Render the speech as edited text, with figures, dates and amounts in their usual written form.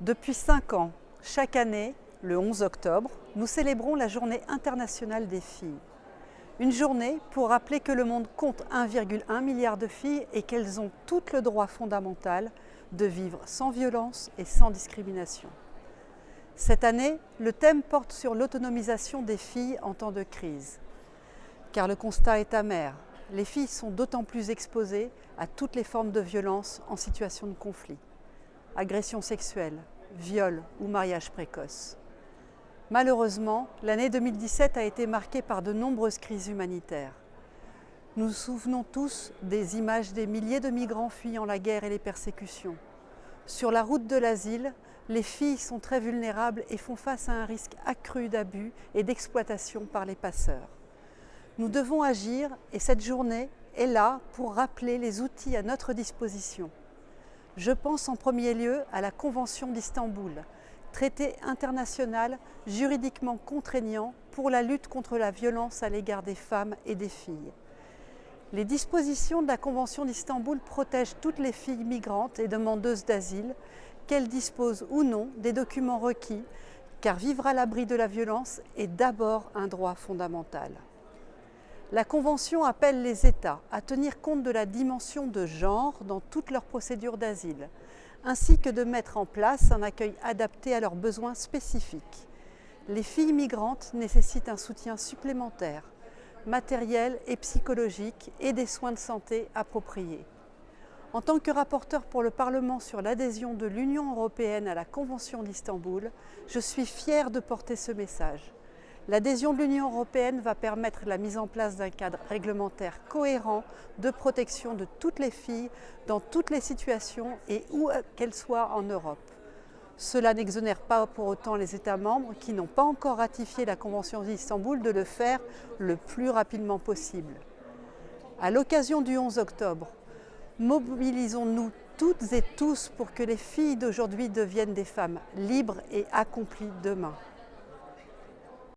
Depuis 5 ans, chaque année, le 11 octobre, nous célébrons la Journée internationale des filles. Une journée pour rappeler que le monde compte 1,1 milliard de filles et qu'elles ont toutes le droit fondamental de vivre sans violence et sans discrimination. Cette année, le thème porte sur l'autonomisation des filles en temps de crise. Car le constat est amer, les filles sont d'autant plus exposées à toutes les formes de violence en situation de conflit. Agression sexuelle, viol ou mariage précoce. Malheureusement, l'année 2017 a été marquée par de nombreuses crises humanitaires. Nous nous souvenons tous des images des milliers de migrants fuyant la guerre et les persécutions. Sur la route de l'asile, les filles sont très vulnérables et font face à un risque accru d'abus et d'exploitation par les passeurs. Nous devons agir et cette journée est là pour rappeler les outils à notre disposition. Je pense en premier lieu à la Convention d'Istanbul, traité international juridiquement contraignant pour la lutte contre la violence à l'égard des femmes et des filles. Les dispositions de la Convention d'Istanbul protègent toutes les filles migrantes et demandeuses d'asile, qu'elles disposent ou non des documents requis, car vivre à l'abri de la violence est d'abord un droit fondamental. La Convention appelle les États à tenir compte de la dimension de genre dans toutes leurs procédures d'asile, ainsi que de mettre en place un accueil adapté à leurs besoins spécifiques. Les filles migrantes nécessitent un soutien supplémentaire, matériel et psychologique, et des soins de santé appropriés. En tant que rapporteur pour le Parlement sur l'adhésion de l'Union européenne à la Convention d'Istanbul, je suis fière de porter ce message. L'adhésion de l'Union européenne va permettre la mise en place d'un cadre réglementaire cohérent de protection de toutes les filles dans toutes les situations et où qu'elles soient en Europe. Cela n'exonère pas pour autant les États membres qui n'ont pas encore ratifié la Convention d'Istanbul de le faire le plus rapidement possible. À l'occasion du 11 octobre, mobilisons-nous toutes et tous pour que les filles d'aujourd'hui deviennent des femmes libres et accomplies demain.